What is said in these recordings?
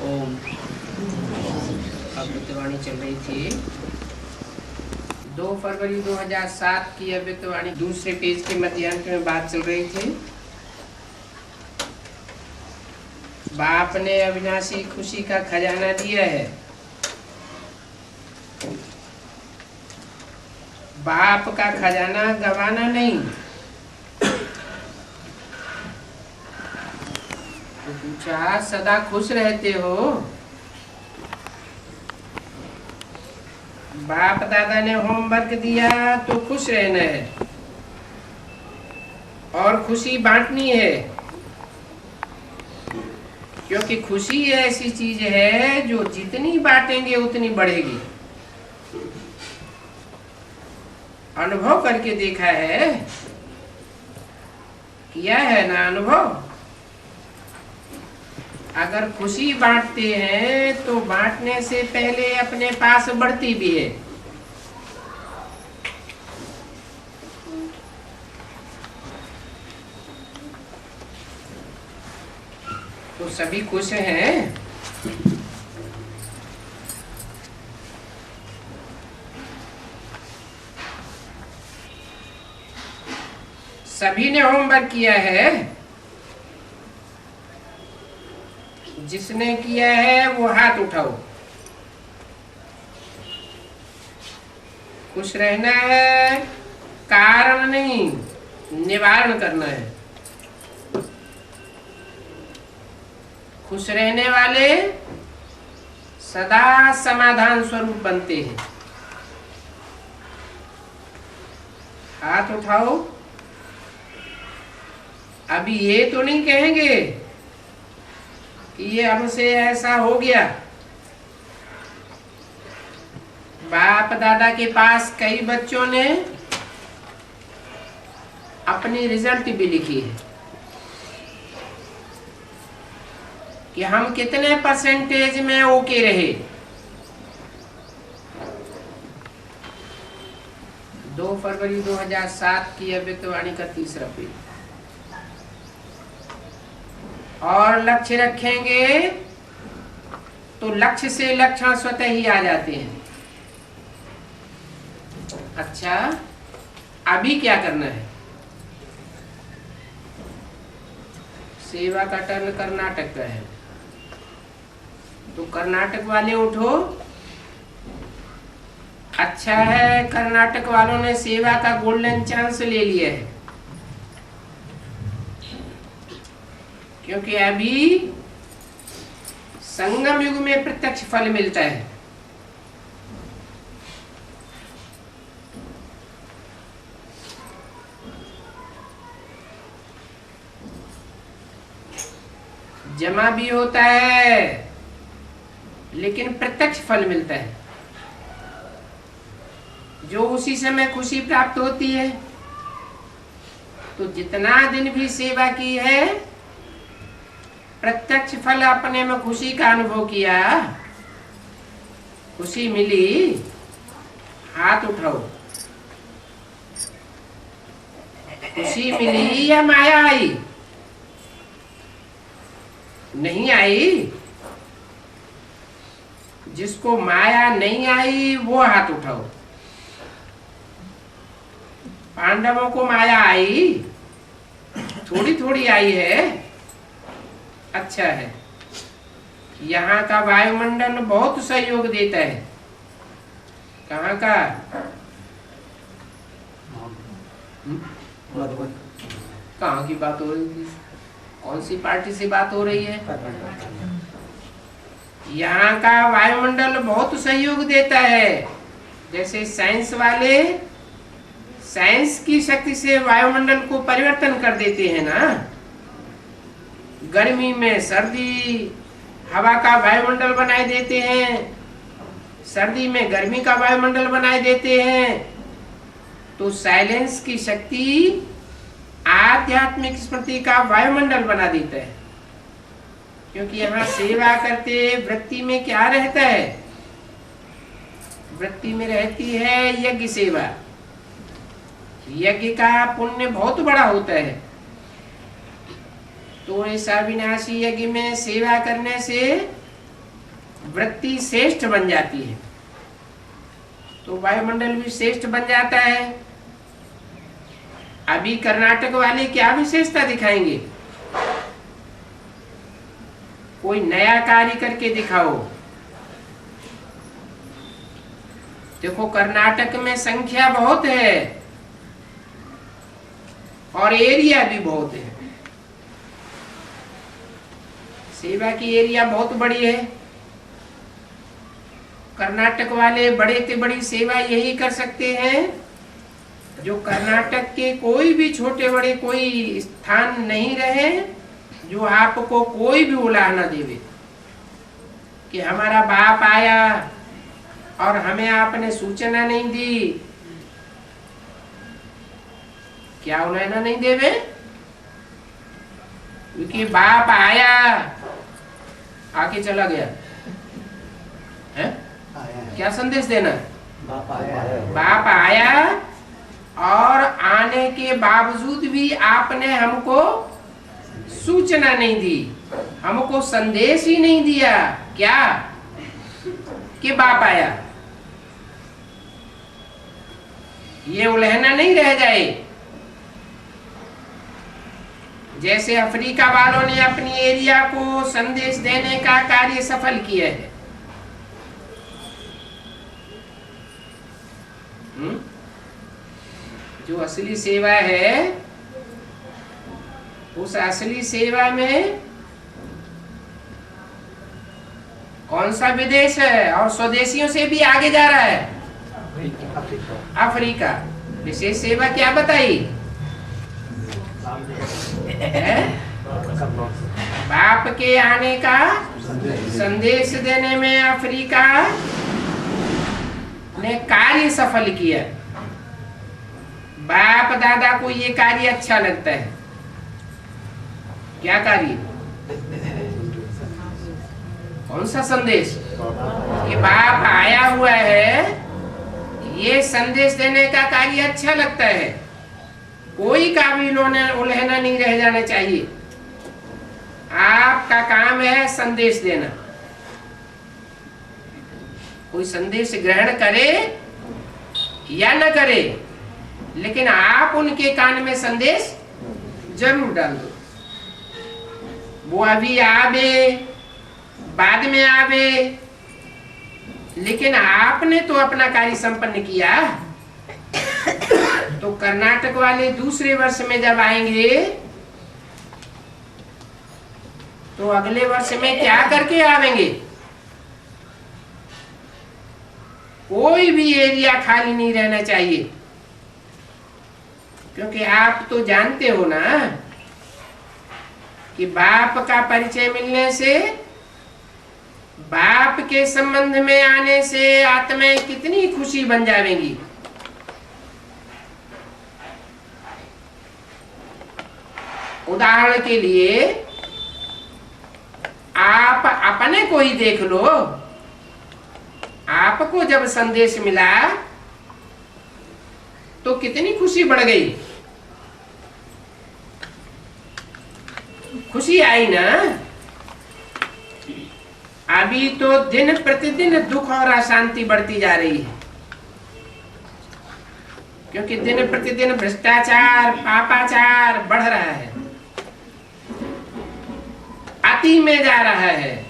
ओम। अमृतवाणी चल रही थी 2 फरवरी 2007 की अमृतवाणी दूसरे पेज के मध्यांक में बात चल रही थी। बाप ने अविनाशी खुशी का खजाना दिया है। बाप का खजाना गंवाना नहीं। तो पूछा, सदा खुश रहते हो? बाप दादा ने होमवर्क दिया तो खुश रहना है और खुशी बांटनी है, क्योंकि खुशी ऐसी चीज है जो जितनी बांटेंगे उतनी बढ़ेगी। अनुभव करके देखा है, किया है ना अनुभव। अगर खुशी बांटते हैं तो बांटने से पहले अपने पास बढ़ती भी है। तो सभी खुश हैं। सभी ने होमवर्क किया है। जिसने किया है वो हाथ उठाओ। खुश रहना है, कारण नहीं, निवारण करना है। खुश रहने वाले सदा समाधान स्वरूप बनते हैं। हाथ उठाओ। अभी ये तो नहीं कहेंगे कि ये हमसे ऐसा हो गया। बाप दादा के पास कई बच्चों ने अपनी रिजल्ट भी लिखी है कि हम कितने परसेंटेज में ओके रहे। 2 फरवरी 2007 की अमृतवाणी का तीसरा पेज। और लक्ष्य रखेंगे तो लक्ष्य से लक्षण स्वतः ही आ जाते हैं। अच्छा, अभी क्या करना है? सेवा का टर्न कर्नाटक का है, तो कर्नाटक वाले उठो। अच्छा है, कर्नाटक वालों ने सेवा का गोल्डन चांस ले लिया है, क्योंकि अभी संगम युग में प्रत्यक्ष फल मिलता है। जमा भी होता है लेकिन प्रत्यक्ष फल मिलता है, जो उसी समय खुशी प्राप्त होती है। तो जितना दिन भी सेवा की है, प्रत्यक्ष फल अपने में खुशी का अनुभव किया, खुशी मिली, हाथ उठाओ। खुशी मिली या माया आई? नहीं आई। जिसको माया नहीं आई वो हाथ उठाओ। पांडवों को माया आई, थोड़ी थोड़ी आई है। अच्छा है, यहाँ का वायुमंडल बहुत सहयोग देता है। कहाँ का? कहाँ की बात हो रही थी? कौन सी पार्टी से बात हो रही है? यहाँ का वायुमंडल बहुत सहयोग देता है। जैसे साइंस वाले साइंस की शक्ति से वायुमंडल को परिवर्तन कर देते हैं ना। गर्मी में सर्दी हवा का वायुमंडल बनाए देते हैं, सर्दी में गर्मी का वायुमंडल बनाए देते हैं। तो साइलेंस की शक्ति आध्यात्मिक स्मृति का वायुमंडल बना देता है। क्योंकि यहाँ सेवा करते वृत्ति में क्या रहता है? वृत्ति में रहती है यज्ञ सेवा। यज्ञ का पुण्य बहुत बड़ा होता है। तो इस अविनाशी यज्ञ में सेवा करने से वृत्ति श्रेष्ठ बन जाती है, तो वायुमंडल भी श्रेष्ठ बन जाता है। अभी कर्नाटक वाले क्या विशेषता दिखाएंगे? कोई नया कार्य करके दिखाओ। देखो, कर्नाटक में संख्या बहुत है और एरिया भी बहुत है, सेवा की एरिया बहुत बड़ी है। कर्नाटक वाले बड़े से बड़ी सेवा यही कर सकते हैं जो कर्नाटक के कोई भी छोटे बड़े कोई स्थान नहीं रहे जो आपको कोई भी उलाहना देवे कि हमारा बाप आया और हमें आपने सूचना नहीं दी। क्या उलाहना नहीं देवे? क्योंकि बाप आया आके चला गया है? क्या संदेश देना? बाप आया और आने के बावजूद भी आपने हमको सूचना नहीं दी, हमको संदेश ही नहीं दिया क्या कि बाप आया। ये उलहना नहीं रह जाए। जैसे अफ्रीका वालों ने अपनी एरिया को संदेश देने का कार्य सफल किया है। जो असली सेवा है, उस असली सेवा में कौन सा विदेश है और स्वदेशियों से भी आगे जा रहा है? अफ्रीका। विशेष सेवा क्या बताई है? बाप के आने का संदेश देने में अफ्रीका ने कार्य सफल किया। बाप दादा को ये कार्य अच्छा लगता है। क्या कार्य? कौन सा संदेश? कि बाप आया हुआ है, ये संदेश देने का कार्य अच्छा लगता है। कोई का भी उल्लंघन नहीं रह जाना चाहिए। आपका काम है संदेश देना। कोई संदेश ग्रहण करे या न करे, लेकिन आप उनके कान में संदेश जरूर डाल दो। वो अभी आवे, बाद में आवे, लेकिन आपने तो अपना कार्य संपन्न किया। तो कर्नाटक वाले दूसरे वर्ष में जब आएंगे तो अगले वर्ष में क्या करके आवेंगे? कोई भी एरिया खाली नहीं रहना चाहिए, क्योंकि आप तो जानते हो ना कि बाप का परिचय मिलने से, बाप के संबंध में आने से आत्माएं कितनी खुशी बन जाएंगी। उदाहरण के लिए आप अपने को ही देख लो। आपको जब संदेश मिला तो कितनी खुशी बढ़ गई, खुशी आई ना। अभी तो दिन प्रतिदिन दुख और अशांति बढ़ती जा रही है, क्योंकि दिन प्रतिदिन भ्रष्टाचार, पापाचार बढ़ रहा है, अति में जा रहा है।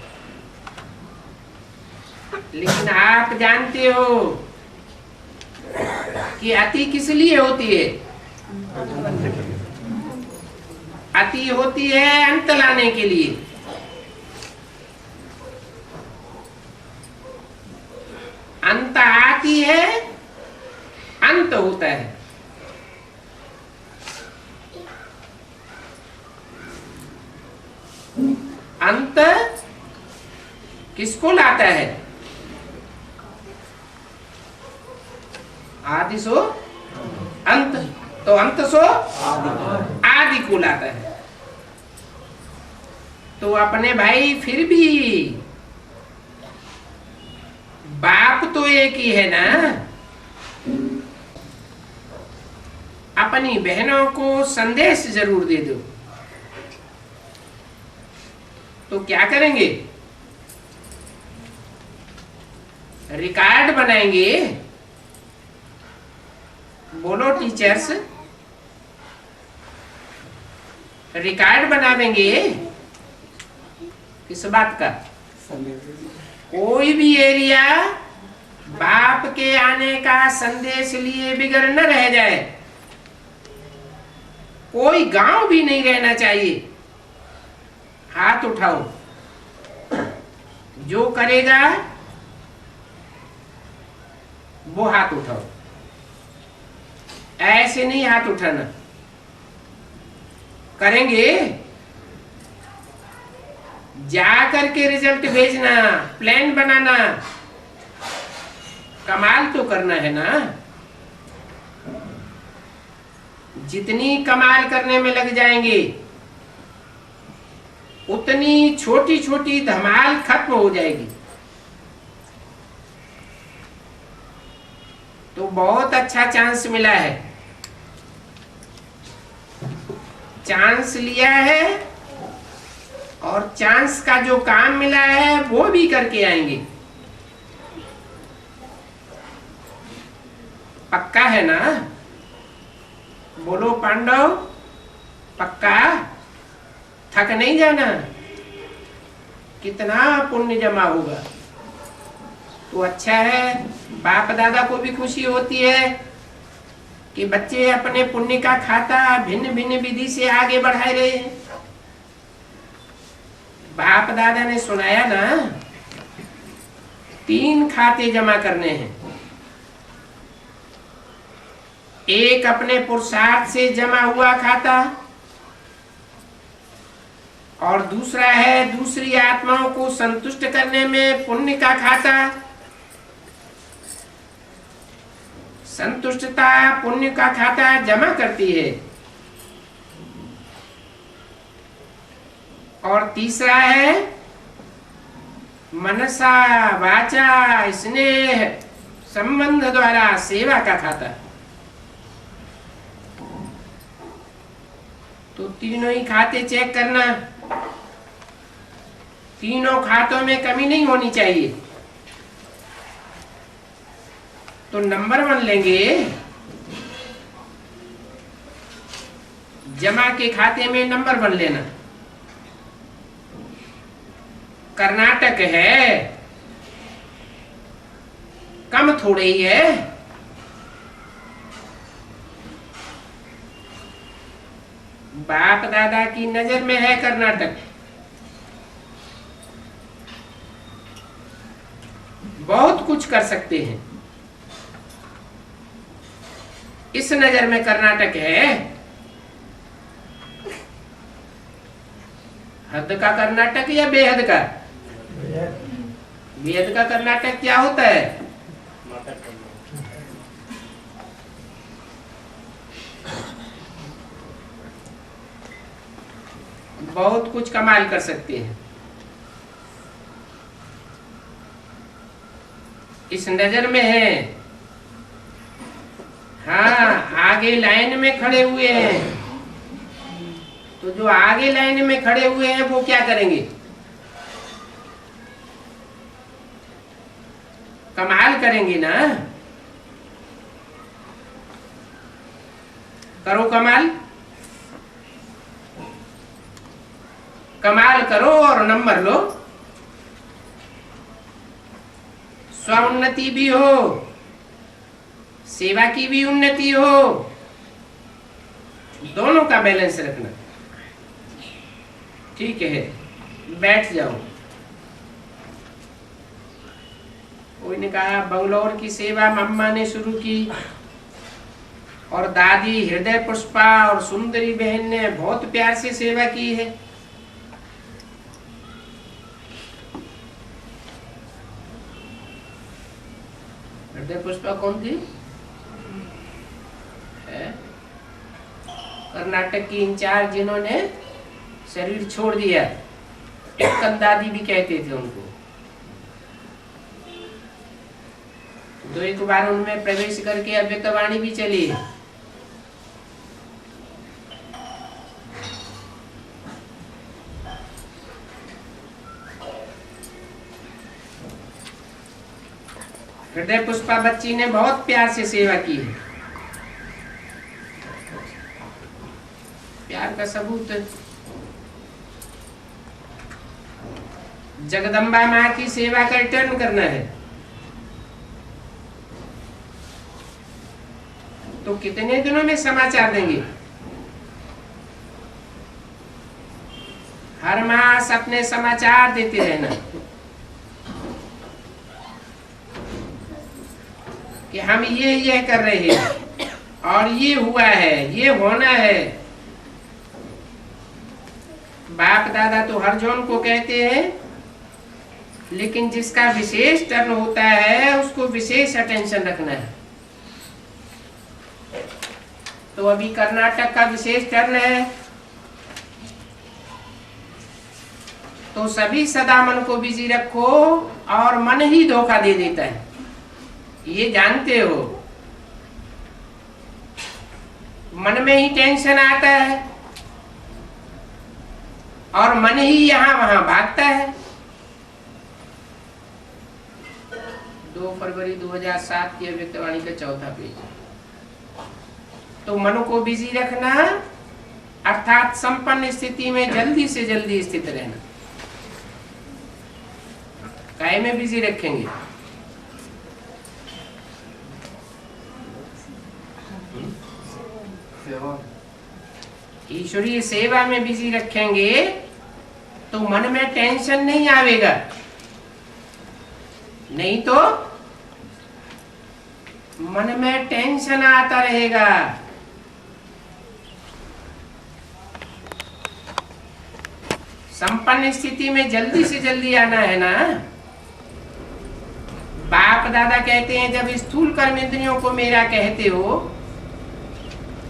लेकिन आप जानते हो कि अति किस लिए होती है? अति होती है अंत लाने के लिए। अंत आती है, अंत होता है। अंत किसको लाता है? आदि सो अंत, तो अंत सो आदि को लाता है। तो अपने भाई फिर भी बाप तो एक ही है ना। अपनी बहनों को संदेश जरूर दे दो। तो क्या करेंगे? रिकॉर्ड बनाएंगे। बोलो टीचर्स, रिकॉर्ड बना देंगे किस बात का? कोई भी एरिया बाप के आने का संदेश लिए बिगड़ न रह जाए, कोई गांव भी नहीं रहना चाहिए। हाथ उठाओ, जो करेगा वो हाथ उठाओ। ऐसे नहीं हाथ उठाना, करेंगे जा करके रिजल्ट भेजना, प्लान बनाना, कमाल तो करना है ना। जितनी कमाल करने में लग जाएंगे उतनी छोटी छोटी धमाल खत्म हो जाएगी। तो बहुत अच्छा चांस मिला है, चांस लिया है और चांस का जो काम मिला है वो भी करके आएंगे। पक्का है ना? बोलो पांडव, पक्का? थक नहीं जाना? कितना पुण्य जमा होगा तो अच्छा है। बाप दादा को भी खुशी होती है कि बच्चे अपने पुण्य का खाता भिन्न भिन्न विधि से आगे बढ़ा रहे हैं। बाप दादा ने सुनाया ना, 3 खाते जमा करने हैं। एक अपने पुरुषार्थ से जमा हुआ खाता, और दूसरा है दूसरी आत्माओं को संतुष्ट करने में पुण्य का खाता। संतुष्टता पुण्य का खाता जमा करती है। और तीसरा है मनसा वाचा स्नेह संबंध द्वारा सेवा का खाता। तो तीनों ही खाते चेक करना, तीनों खातों में कमी नहीं होनी चाहिए। तो नंबर 1 लेंगे, जमा के खाते में नंबर 1 लेना। कर्नाटक है, कम थोड़े ही है। बाप दादा की नजर में है कर्नाटक, बहुत कुछ कर सकते हैं। इस नजर में कर्नाटक है। हद का कर्नाटक या बेहद का? बेहद का कर्नाटक क्या होता है? बहुत कुछ कमाल कर सकते हैं। इस नजर में है। हाँ, आगे लाइन में खड़े हुए हैं। तो जो आगे लाइन में खड़े हुए हैं वो क्या करेंगे? कमाल करेंगे ना। करो कमाल, कमाल करो और नंबर लो। स्वउन्नति भी हो, सेवा की भी उन्नति हो, दोनों का बैलेंस रखना। ठीक है, बैठ जाओ। कोई ने कहा बंगलौर की सेवा मम्मा ने शुरू की और दादी हृदय पुष्पा और सुंदरी बहन ने बहुत प्यार से सेवा की है। हृदय पुष्पा कौन थी? कर्नाटक की इंचार्ज जिन्होंने शरीर छोड़ दिया, एक्कन दादी भी कहते थे उनको। तो एक बार उनमें प्रवेश करके अव्यक्तवाणी भी चली है। हृदय पुष्पा बच्ची ने बहुत प्यार से सेवा की है। प्यार का सबूत जगदम्बा माँ की सेवा का रिटर्न करना है, तो कितने दिनों में समाचार देंगे? हर मास अपने समाचार देते रहना कि हम ये कर रहे हैं और ये हुआ है, ये होना है। बाप दादा तो हर जौन को कहते हैं, लेकिन जिसका विशेष टर्न होता है उसको विशेष अटेंशन रखना है। तो अभी कर्नाटक का विशेष टर्न है, तो सभी सदा मन को बिजी रखो, और मन ही धोखा दे देता है, ये जानते हो। मन में ही टेंशन आता है और मन ही यहां वहां भागता है। 2 फरवरी 2007 की अव्यक्तवाणी का 4था पेज। तो मन को बिजी रखना अर्थात संपन्न स्थिति में जल्दी से जल्दी स्थित रहना। काय में बिजी रखेंगे? ईश्वरीय सेवा में बिजी रखेंगे तो मन में टेंशन नहीं आवेगा, नहीं तो मन में टेंशन आता रहेगा। संपन्न स्थिति में जल्दी से जल्दी आना है ना। बाप दादा कहते हैं, जब स्थूल कर्म इंद्रियों को मेरा कहते हो,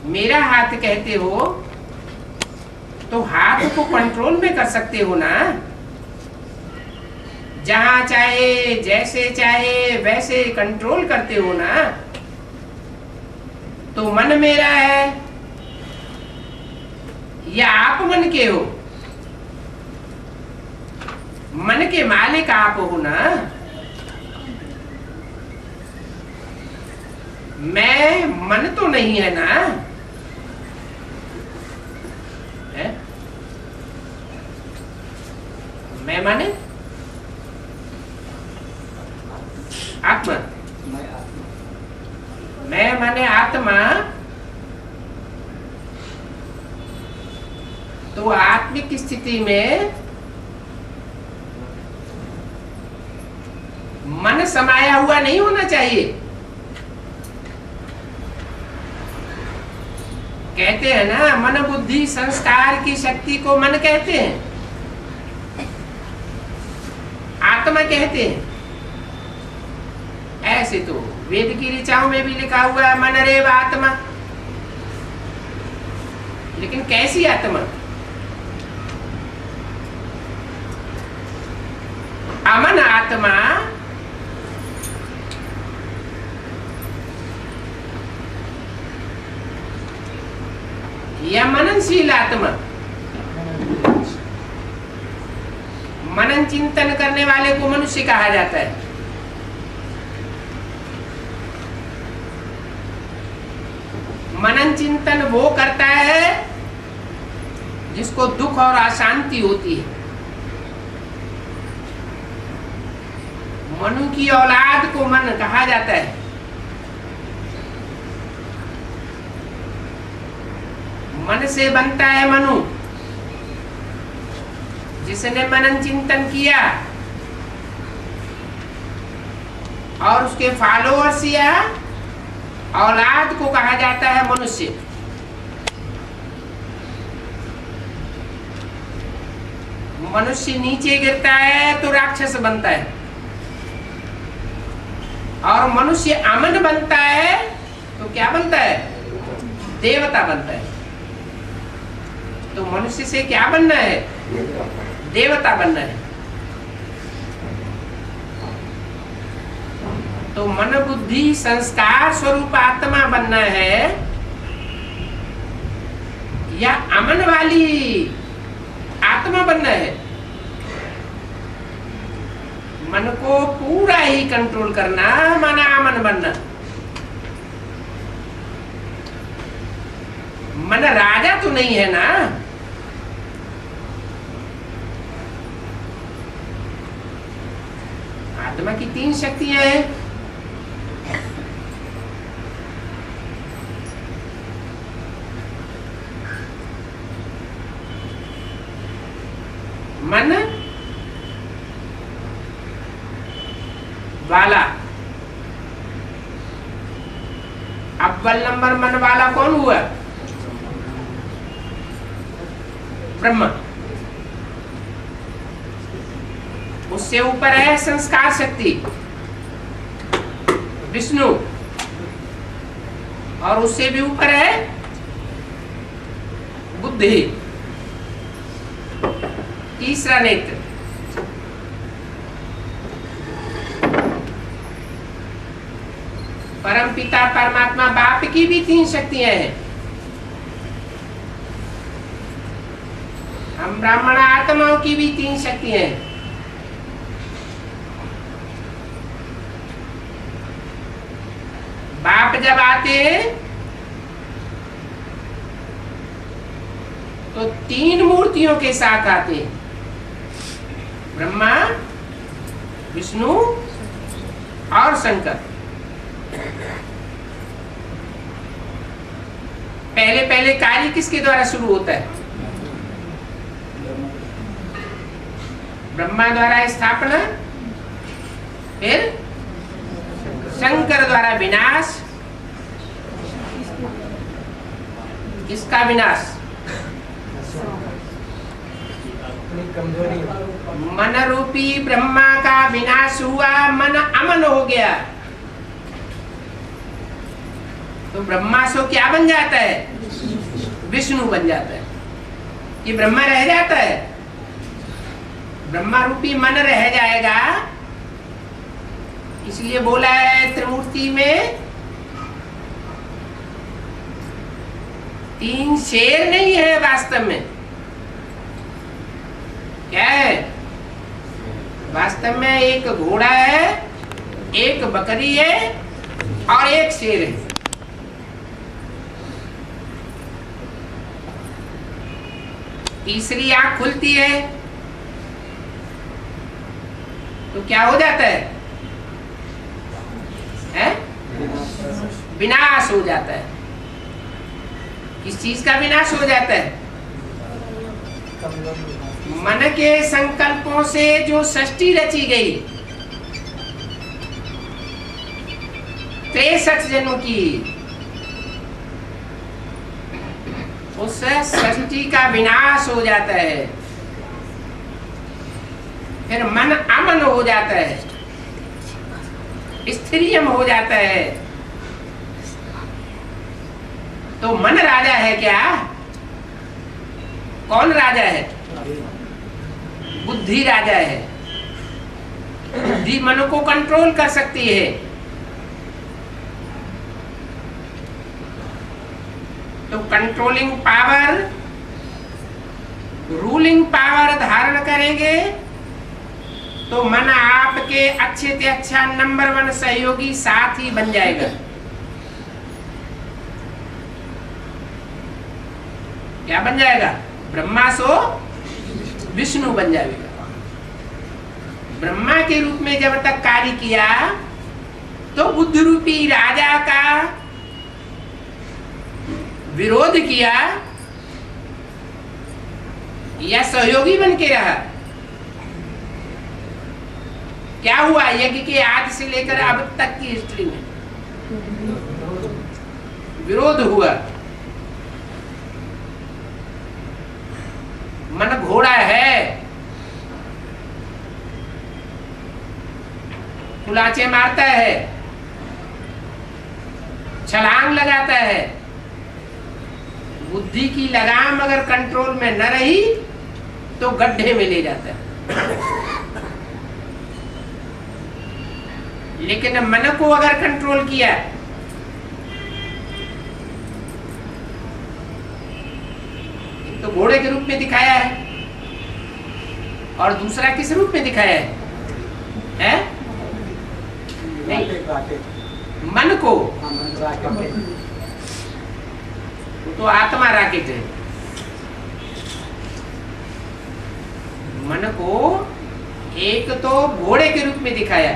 मेरा हाथ कहते हो, तो हाथ को कंट्रोल में कर सकते हो ना। जहां चाहे जैसे चाहे वैसे कंट्रोल करते हो ना। तो मन मेरा है या आप मन के हो? मन के मालिक आप हो ना। मैं मन तो नहीं है ना, है? मैं माने आत्मा, मैं माने आत्मा। तो आत्मिक स्थिति में मन समाया हुआ नहीं होना चाहिए। कहते हैं ना, मन बुद्धि संस्कार की शक्ति को मन कहते हैं, आत्मा कहते हैं। ऐसे तो वेद की ऋचाओं में भी लिखा हुआ है, मन रेव आत्मा। लेकिन कैसी आत्मा? अमन आत्मा या मननशील आत्मा? मनन चिंतन करने वाले को मनुष्य कहा जाता है। मनन चिंतन वो करता है जिसको दुख और अशांति होती है। मनु की औलाद को मन कहा जाता है। मन से बनता है मनु। जिसने मनन चिंतन किया और उसके फॉलोअर्स या औलाद को कहा जाता है मनुष्य। मनुष्य नीचे गिरता है तो राक्षस बनता है, और मनुष्य अमन बनता है तो क्या बनता है? देवता बनता है। तो मनुष्य से क्या बनना है? देवता बनना है। तो मन बुद्धि संस्कार स्वरूप आत्मा बनना है या अमन वाली आत्मा बनना है? मन को पूरा ही कंट्रोल करना, मन आमन बनना। मन राजा तो नहीं है ना। आत्मा की 3 शक्तियां हैं। मन वाला, अव्वल नंबर मन वाला कौन हुआ? ब्रह्मा। उससे ऊपर है संस्कार शक्ति विष्णु, और उससे भी ऊपर है बुद्धि, तीसरा नेत्र। परम पिता परमात्मा बाप की भी 3 शक्तियां हैं। हम ब्राह्मण आत्माओं की भी 3 शक्तियां हैं। बाप जब आते हैं तो 3 मूर्तियों के साथ आते हैं, ब्रह्मा, विष्णु और शंकर। पहले पहले कार्य किसके द्वारा शुरू होता है? ब्रह्मा द्वारा स्थापना, फिर शंकर द्वारा विनाश। किसका विनाश? मन रूपी ब्रह्मा का विनाश हुआ, मन अमन हो गया तो ब्रह्मा सो क्या बन जाता है? विष्णु बन जाता है। कि ब्रह्मा रह जाता है? ब्रह्मा रूपी मन रह जाएगा। इसलिए बोला है त्रिमूर्ति में 3 शेर नहीं है, वास्तव में क्या है? वास्तव में एक घोड़ा है, एक बकरी है और एक शेर है। तीसरी आंख खुलती है तो क्या हो जाता है? विनाश हो जाता है। किस चीज का विनाश हो जाता है? मन के संकल्पों से जो सृष्टि रची गई 63 जन्म की, उस सृष्टि का विनाश हो जाता है। फिर मन अमन हो जाता है, स्थिरियम हो जाता है। तो मन राजा है क्या? कौन राजा है? बुद्धि राजा है। बुद्धि मन को कंट्रोल कर सकती है। तो कंट्रोलिंग पावर, रूलिंग पावर धारण करेंगे तो मन आपके अच्छे से अच्छा नंबर 1 सहयोगी साथी बन जाएगा। क्या बन जाएगा? ब्रह्मा सो विष्णु बन जाएगा। ब्रह्मा के रूप में जब तक कार्य किया तो बुद्धि रूपी राजा का विरोध किया या सहयोगी बन के रहा। क्या हुआ? यज्ञ के आदि से लेकर अब तक की हिस्ट्री में विरोध हुआ। मन घोड़ा है, कुलाचे मारता है, छलांग लगाता है। बुद्धि की लगाम अगर कंट्रोल में न रही तो गड्ढे में ले जाता है। लेकिन मन को अगर कंट्रोल किया तो घोड़े के रूप में दिखाया है, और दूसरा किस रूप में दिखाया है? है नहीं, मन को, तो आत्मा राकेट है। मन को एक तो घोड़े के रूप में दिखाया,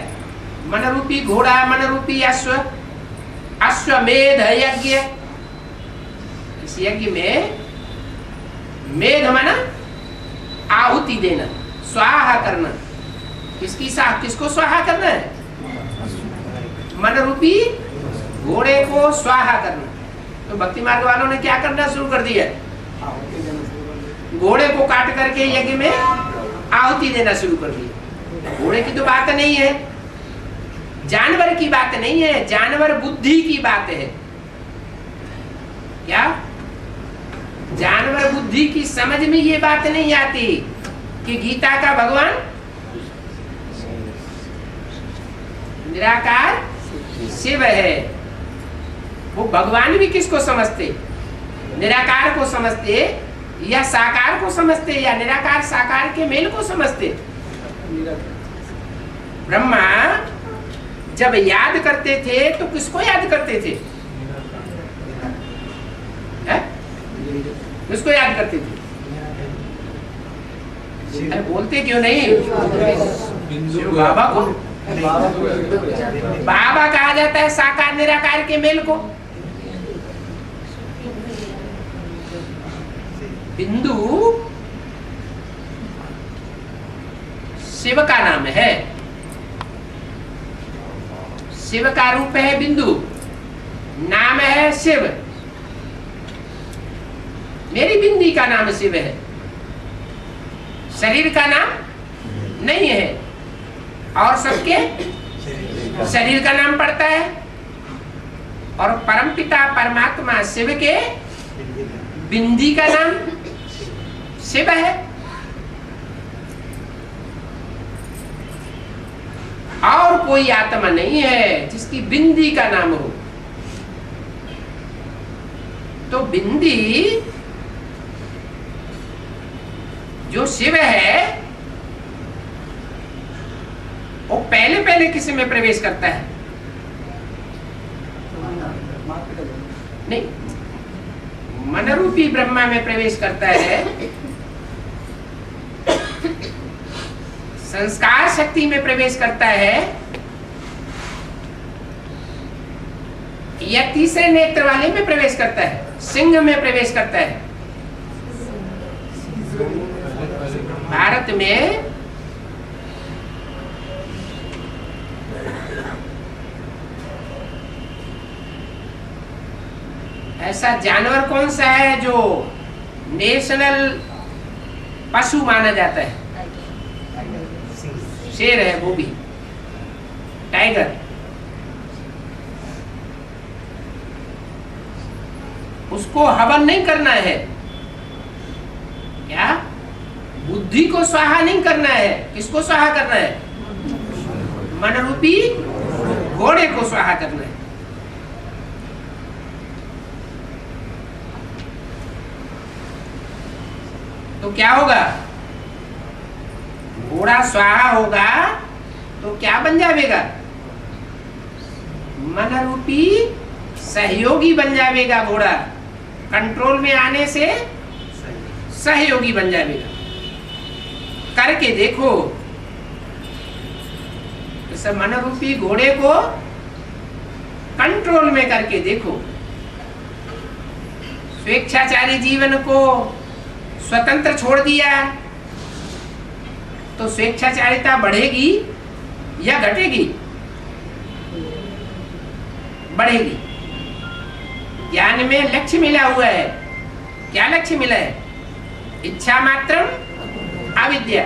मन रूपी घोड़ा, मन रूपी अश्व, अश्वमेध यज्ञ। इस यज्ञ में मेध माना आहुति देना, स्वाहा करना। किसको स्वाहा करना है? मन रूपी घोड़े को स्वाहा करना। तो भक्ति मार्ग वालों ने क्या करना शुरू कर दिया? घोड़े को काट करके यज्ञ में आहुति देना शुरू कर दिया। घोड़े की तो बात नहीं है, जानवर की बात नहीं है, जानवर बुद्धि की बात है। क्या जानवर बुद्धि की समझ में ये बात नहीं आती कि गीता का भगवान निराकार शिव है। वो भगवान भी किसको समझते? निराकार को समझते, या साकार को समझते, या निराकार साकार के मेल को समझते? ब्रह्मा जब याद करते थे तो किसको याद करते थे? किसको याद करते थे? अरे बोलते क्यों नहीं? बाबा को बाबा कहा जाता है, साकार निराकार के मेल को। बिंदु शिव का नाम है, शिव का रूप है बिंदु, नाम है शिव। मेरी बिंदी का नाम शिव है, शरीर का नाम नहीं है। और सबके शरीर का नाम पड़ता है। और परमपिता परमात्मा शिव के बिंदी का नाम शिव है। और कोई आत्मा नहीं है जिसकी बिंदी का नाम हो। तो बिंदी जो शिव है वो पहले किसी में प्रवेश करता है? नहीं, मन रूपी ब्रह्मा में प्रवेश करता है, संस्कार शक्ति में प्रवेश करता है, या तीसरे नेत्र वाले में प्रवेश करता है, सिंह में प्रवेश करता है। भारत में ऐसा जानवर कौन सा है जो नेशनल पशु माना जाता है? शेर है, वो भी टाइगर। उसको हवन नहीं करना है, क्या बुद्धि को स्वाहा नहीं करना है, किसको स्वाहा करना है? मन रूपी घोड़े को स्वाहा करना है। तो क्या होगा? घोड़ा स्वाहा होगा तो क्या बन जाएगा? मन रूपी सहयोगी बन जाएगा। घोड़ा कंट्रोल में आने से सहयोगी बन जाएगा। करके देखो, इस मन रूपी घोड़े को कंट्रोल में करके देखो। स्वेच्छाचारी जीवन को स्वतंत्र छोड़ दिया तो स्वेच्छाचारिता बढ़ेगी या घटेगी? बढ़ेगी। ज्ञान में लक्ष्य मिला हुआ है। क्या लक्ष्य मिला है? इच्छा मात्रम अविद्या।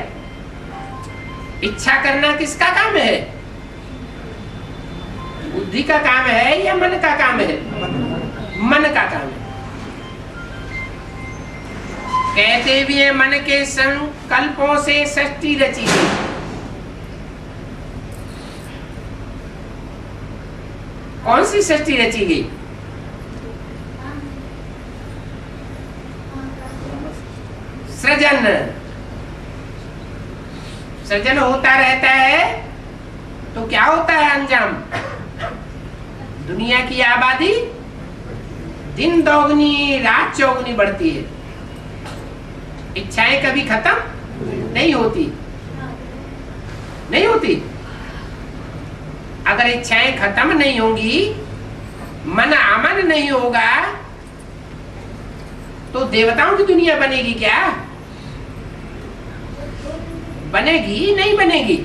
इच्छा करना किसका काम है? बुद्धि का काम है या मन का काम है? मन का काम है। कहते भी है मन के संकल्पों से सृष्टि रची गई। कौन सी सृष्टि रची गई? सृजन। सृजन होता रहता है तो क्या होता है अंजाम? दुनिया की आबादी दिन दोगुनी रात चौगुनी बढ़ती है। इच्छाएं कभी खत्म नहीं होती, नहीं होती। अगर इच्छाएं खत्म नहीं होंगी, मन अमन नहीं होगा, तो देवताओं की दुनिया बनेगी क्या? बनेगी नहीं बनेगी?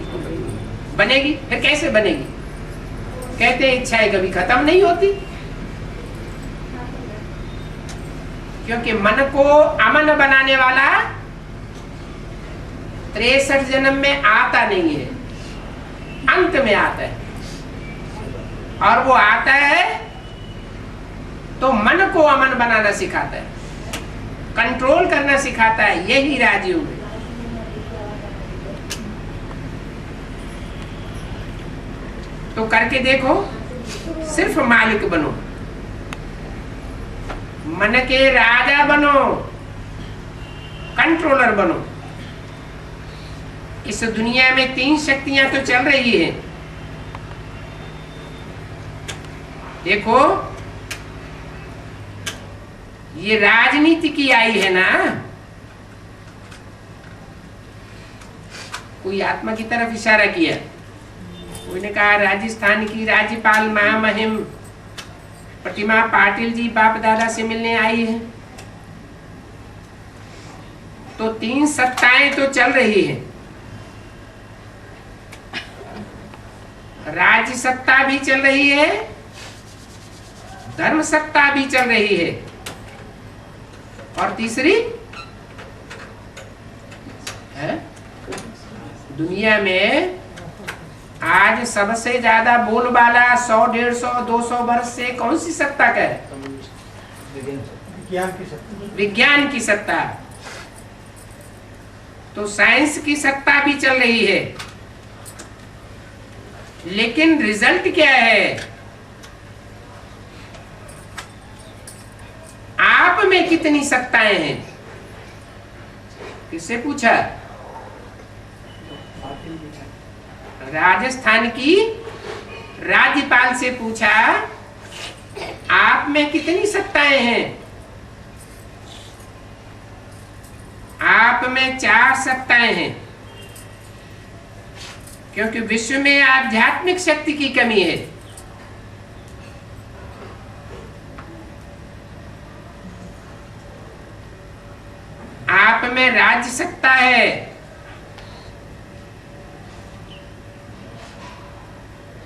बनेगी। फिर कैसे बनेगी? कहते हैं इच्छाएं कभी खत्म नहीं होती, क्योंकि मन को अमन बनाने वाला 63 जन्म में आता नहीं है, अंत में आता है। और वो आता है तो मन को अमन बनाना सिखाता है, कंट्रोल करना सिखाता है। यही राजयोग है। तो करके देखो, सिर्फ मालिक बनो, मन के राजा बनो, कंट्रोलर बनो। इस दुनिया में 3 शक्तियां तो चल रही है। देखो, ये राजनीति की आई है ना, कोई आत्मा की तरफ इशारा किया। कोई ने कहा राजस्थान की राज्यपाल महामहिम प्रतिमा पाटिल जी बाप दादा से मिलने आई है। तो 3 सत्ताएं तो चल रही है। राज्य सत्ता भी चल रही है, धर्म सत्ता भी चल रही है, और तीसरी है दुनिया में आज सबसे ज्यादा बोलबाला 100, 150, 200 वर्ष से कौन सी सत्ता का है? विज्ञान की सत्ता। तो साइंस की सत्ता भी चल रही है, लेकिन रिजल्ट क्या है? आप में कितनी सत्ताएं हैं? किससे पूछा? राजस्थान की राज्यपाल से पूछा, आप में कितनी सत्ताएं हैं? आप में 4 सत्ताएं हैं, क्योंकि विश्व में आध्यात्मिक शक्ति की कमी है। आप में राज्य सत्ता है,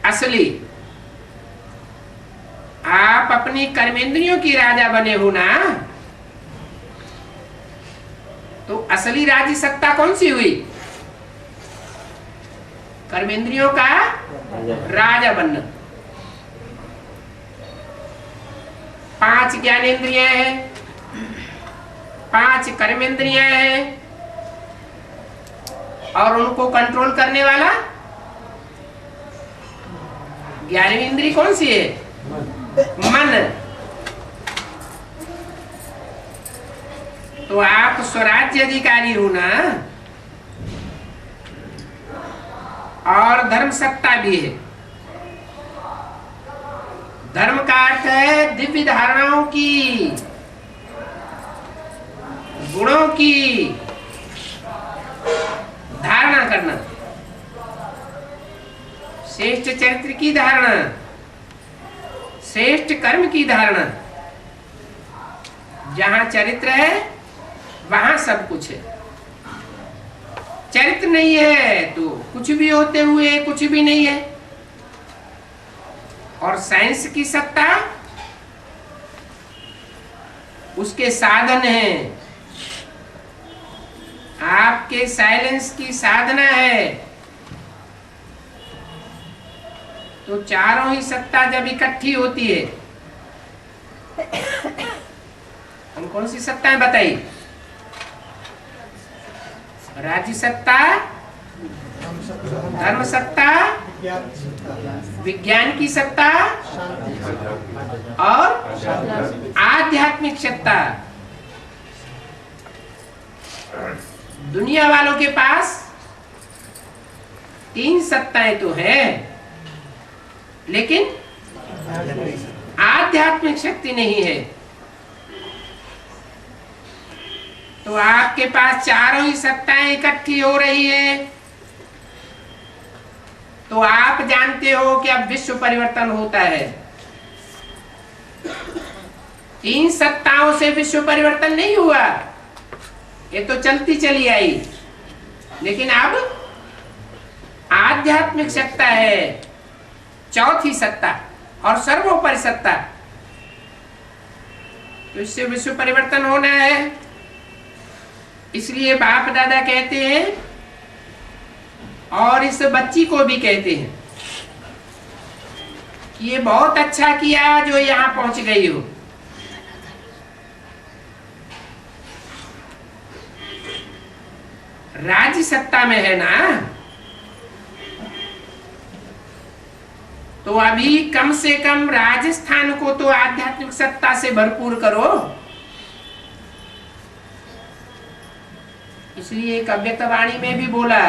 असली। आप अपनी कर्मेंद्रियों की राजा बने हो ना, तो असली राज्य सत्ता कौन सी हुई? कर्मेंद्रियों का राजा बनना। 5 ज्ञानेंद्रियां हैं, 5 कर्मेंद्रियां हैं, और उनको कंट्रोल करने वाला 11वीं इंद्री कौन सी है? मन। तो आप स्वराज्य अधिकारी हो ना, और धर्म सत्ता भी है। धर्म का अर्थ है दिव्य धारणाओं की, गुणों की धारणा करना, श्रेष्ठ चरित्र की धारणा, श्रेष्ठ कर्म की धारणा। जहां चरित्र है वहां सब कुछ है। चरित्र नहीं है तो कुछ भी होते हुए कुछ भी नहीं है। और साइंस की सत्ता उसके साधन हैं। आपके साइलेंस की साधना है। तो चारों ही सत्ता जब इकट्ठी होती है, हम कौन सी सत्ताएं बताई? राज्य सत्ता, धर्म सत्ता, विज्ञान की सत्ता और आध्यात्मिक सत्ता। दुनिया वालों के पास 3 सत्ताएं तो हैं, लेकिन आध्यात्मिक शक्ति नहीं है। तो आपके पास चारों ही सत्ताएं इकट्ठी हो रही है, तो आप जानते हो कि अब विश्व परिवर्तन होता है। तीन सत्ताओं से विश्व परिवर्तन नहीं हुआ, ये तो चलती चली आई, लेकिन अब आध्यात्मिक सत्ता है, चौथी सत्ता और सर्वोपरि सत्ता, तो इससे विश्व परिवर्तन होना है। इसलिए बाप दादा कहते हैं और इस बच्ची को भी कहते हैं कि ये बहुत अच्छा किया जो यहां पहुंच गई हो। राज्य सत्ता में है ना, तो अभी कम से कम राजस्थान को तो आध्यात्मिक सत्ता से भरपूर करो। इसलिए कव्यतवाणी में भी बोला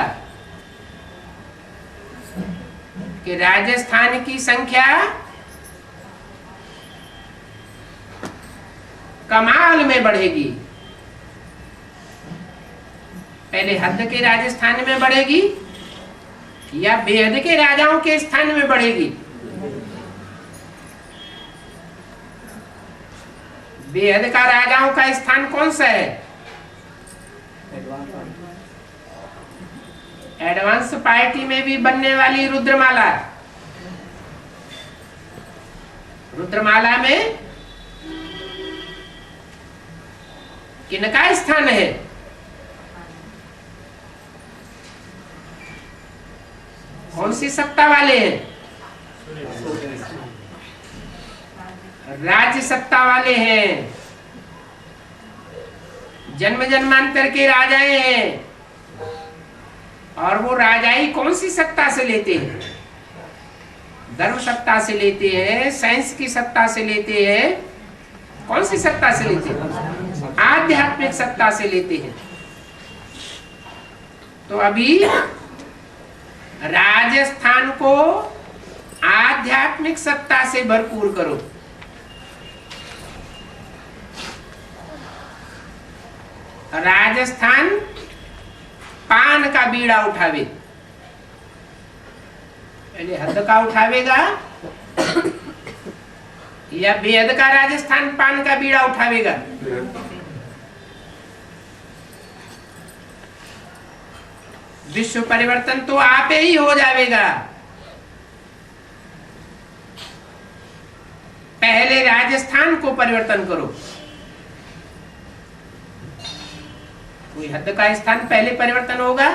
कि राजस्थान की संख्या कमाल में बढ़ेगी। पहले हद के राजस्थान में बढ़ेगी या बेहद के राजाओं के स्थान में बढ़ेगी? बेहद का राजाओं का स्थान कौन सा है? एडवांस पार्टी में भी बनने वाली रुद्रमाला। रुद्रमाला में किनका स्थान है? कौन सी सत्ता वाले हैं? राज्य सत्ता वाले हैं, जन्म जन्मांतर के राजाएं हैं। और वो राजाई कौन सी सत्ता से लेते हैं? धर्म सत्ता से लेते हैं, साइंस की सत्ता से लेते हैं। कौन सी सत्ता से लेते हैं? आध्यात्मिक सत्ता से लेते हैं। तो अभी राजस्थान को आध्यात्मिक सत्ता से भरपूर करो। राजस्थान पान का बीड़ा उठावे। पहले हद का उठावेगा या बेहद का राजस्थान पान का बीड़ा उठावेगा? विश्व परिवर्तन तो आप ही हो जाएगा। पहले राजस्थान को परिवर्तन करो। कोई हद का स्थान पहले परिवर्तन होगा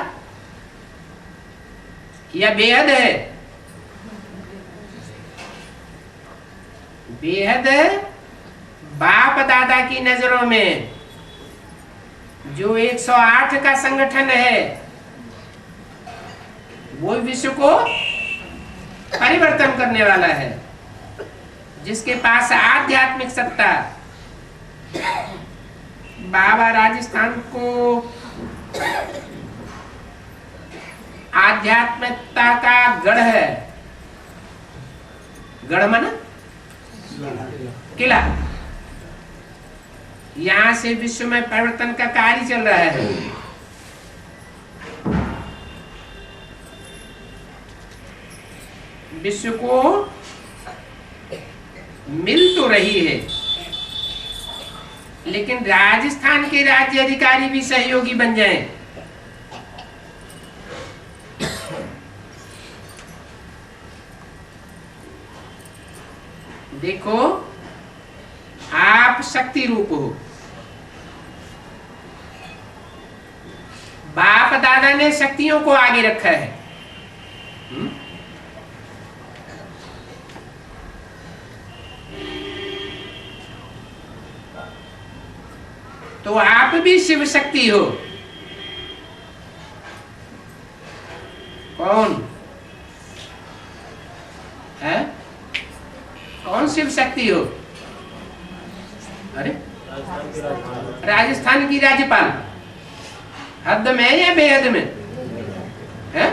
या बेहद है? बेहद बाप दादा की नजरों में जो 108 का संगठन है वो विश्व को परिवर्तन करने वाला है, जिसके पास आध्यात्मिक सत्ता। बाबा राजस्थान को आध्यात्मिकता का गढ़ है। गढ़ माना किला। यहां से विश्व में परिवर्तन का कार्य चल रहा है। विश्व को मिल तो रही है, लेकिन राजस्थान के राज्य अधिकारी भी सहयोगी बन जाएं। देखो, आप शक्ति रूप हो। बाप दादा ने शक्तियों को आगे रखा है। तो आप भी शिव शक्ति हो। कौन है? कौन शिव शक्ति हो? अरे राजस्थान की राज्यपाल। हद में या बेहद में है?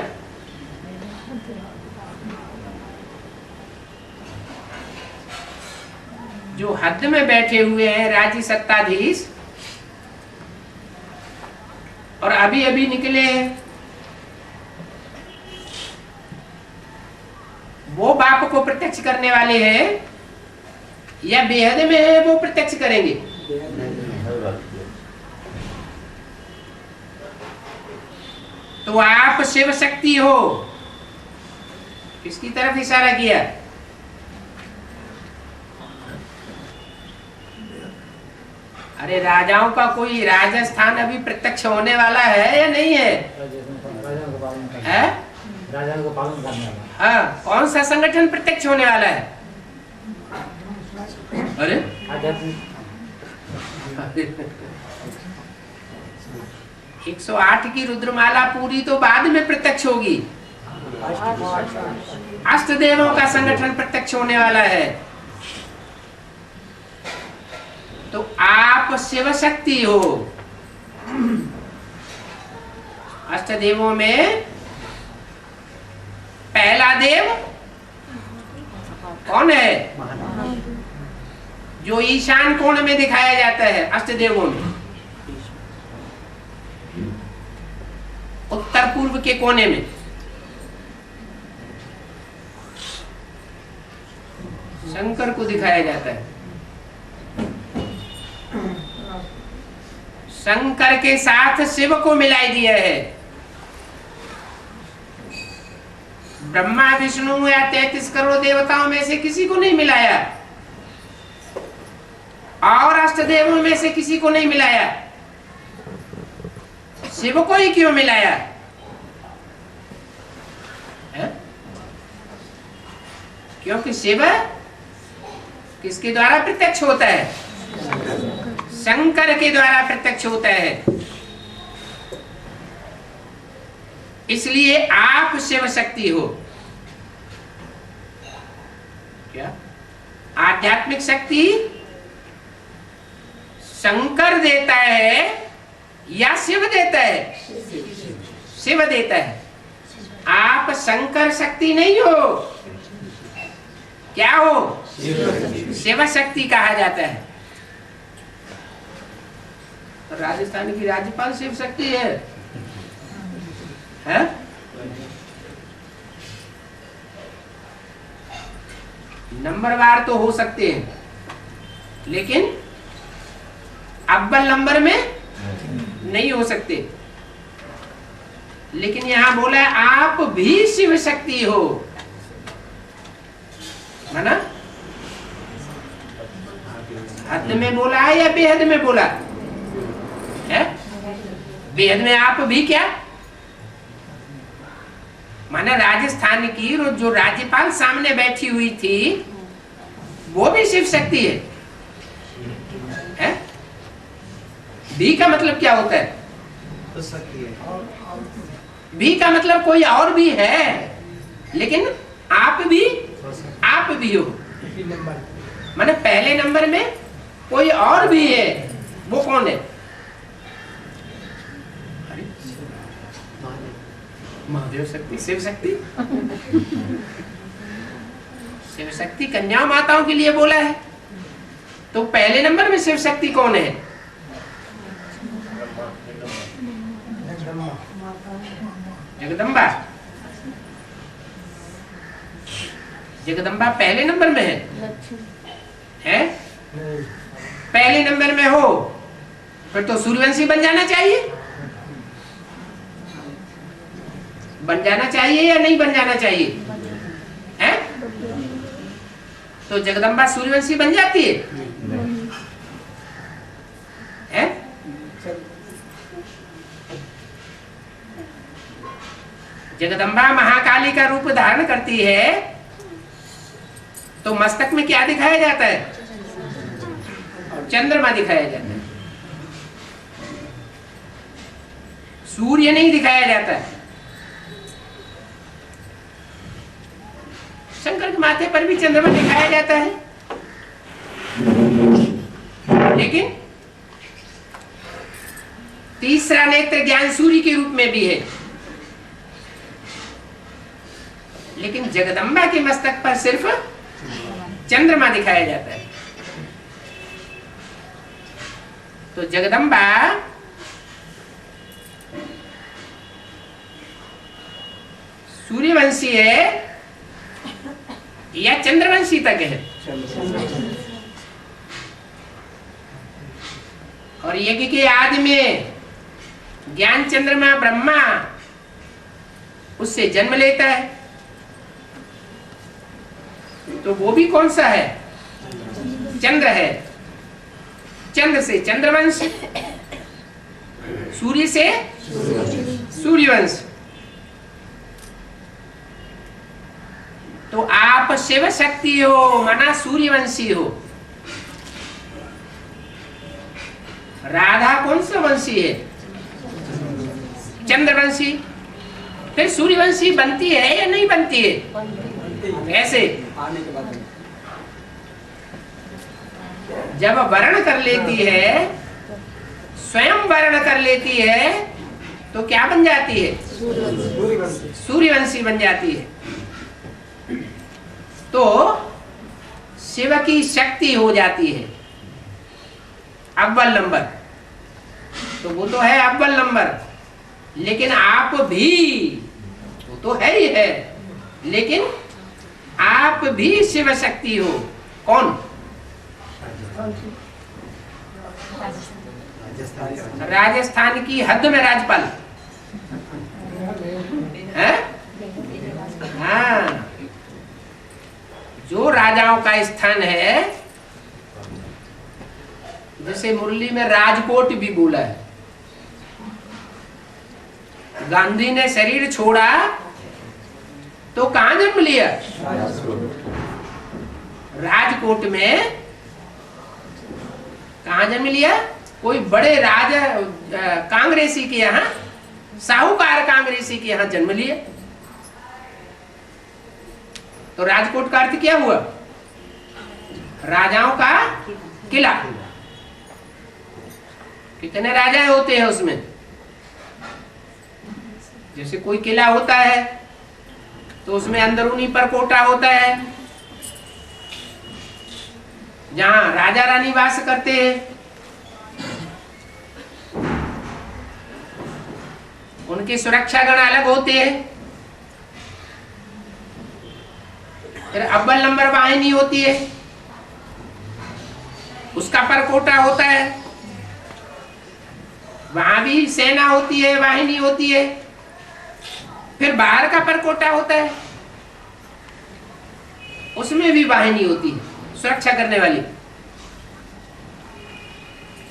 जो हद में बैठे हुए हैं राजी सत्ताधीश और अभी अभी निकले हैं, वो बाप को प्रत्यक्ष करने वाले हैं या बेहद में है वो प्रत्यक्ष करेंगे? तो आप शिव शक्ति हो, किसकी तरफ इशारा किया? अरे राजाओं का कोई राजस्थान अभी प्रत्यक्ष होने वाला है या नहीं है? राजाओं को पालन करने वाला। हाँ, कौन सा संगठन प्रत्यक्ष होने वाला है? अरे 108 की रुद्रमाला पूरी तो बाद में प्रत्यक्ष होगी। अष्टदेवों का संगठन प्रत्यक्ष होने वाला है। तो आप शिव शक्ति हो। अष्टदेवों में पहला देव कौन है? जो ईशान कोण में दिखाया जाता है अष्टदेवों में, उत्तर पूर्व के कोने में। शंकर को दिखाया जाता है। शंकर के साथ शिव को मिलाई दिया है। ब्रह्मा विष्णु या 33 करोड़ देवताओं में से किसी को नहीं मिलाया और अष्टदेवों में से किसी को नहीं मिलाया। शिव को ही क्यों मिलाया है? क्योंकि शिव किसके द्वारा प्रत्यक्ष होता है? शंकर के द्वारा प्रत्यक्ष होता है। इसलिए आप शिव शक्ति हो। क्या आध्यात्मिक शक्ति शंकर देता है या शिव देता है? शिव देता है। आप शंकर शक्ति नहीं हो, क्या हो? शिव शक्ति कहा जाता है। तो राजस्थान की राज्यपाल शिव शक्ति है? नंबरवार तो हो सकते हैं, लेकिन अव्वल नंबर में नहीं हो सकते। लेकिन यहां बोला आप भी शिव शक्ति हो, है ना? हद में बोला है या बेहद में बोला है? बेहद में आप भी क्या माना? राजस्थान की जो राज्यपाल सामने बैठी हुई थी वो भी शिव शक्ति है? भी का मतलब क्या होता है? तो शक्ति है। भी का मतलब कोई और भी है, लेकिन आप भी हो। माने पहले नंबर में कोई और भी है, वो कौन है? महादेव शक्ति, शिव शक्ति। शिव शक्ति कन्या माताओं के लिए बोला है, तो पहले नंबर में शिव शक्ति कौन है? जगदम्बा। जगदम्बा पहले नंबर में है? पहले नंबर में हो फिर तो सूर्यवंशी बन जाना चाहिए। बन जाना चाहिए या नहीं बन जाना चाहिए? है? तो जगदम्बा सूर्यवंशी बन जाती है? जगदम्बा महाकाली का रूप धारण करती है तो मस्तक में क्या दिखाया जाता है? चंद्रमा दिखाया जाता है, सूर्य नहीं दिखाया जाता है। शंकर के माथे पर भी चंद्रमा दिखाया जाता है, लेकिन तीसरा नेत्र ज्ञान सूर्य के रूप में भी है। लेकिन जगदम्बा के मस्तक पर सिर्फ चंद्रमा दिखाया जाता है। तो जगदम्बा सूर्यवंशी है या चंद्रवंशी तक है? और यज्ञ के आदि में ज्ञान चंद्रमा ब्रह्मा उससे जन्म लेता है, तो वो भी कौन सा है? चंद्र है। चंद्र से चंद्रवंश, सूर्य से सूर्यवंश। तो आप शिव शक्ति हो, माना सूर्यवंशी हो। राधा कौन सा वंशी है? चंद्रवंशी। फिर सूर्यवंशी बनती है या नहीं बनती है? ऐसे जब वर्ण कर लेती है, स्वयं वर्ण कर लेती है, तो क्या बन जाती है? सूर्यवंशी बन जाती है। तो शिव की शक्ति हो जाती है अव्वल नंबर। तो वो तो है अव्वल नंबर, लेकिन आप भी, वो तो है ही है, लेकिन आप भी शिव शक्ति हो। कौन? राजस्थान की हद में राजपाल है? हाँ, जो राजाओं का स्थान है, जैसे मुरली में राजकोट भी बोला है। गांधी ने शरीर छोड़ा तो कहां जन्म लिया? राजकोट में। कहां जन्म लिया? कोई बड़े राजा कांग्रेसी के यहाँ, साहूकार कांग्रेसी के यहाँ जन्म लिया। तो राजकोट का अर्थ क्या हुआ? राजाओं का किला। कितने राजा होते हैं उसमें? जैसे कोई किला होता है तो उसमें अंदरूनी परकोटा होता है, जहां राजा रानी वास करते हैं। उनके सुरक्षा गण अलग होते हैं। फिर अव्वल नंबर वाहिनी होती है, उसका परकोटा होता है। वहां भी सेना होती है, वाहिनी होती है। फिर बाहर का परकोटा होता है, उसमें भी वाहिनी होती है सुरक्षा करने वाली।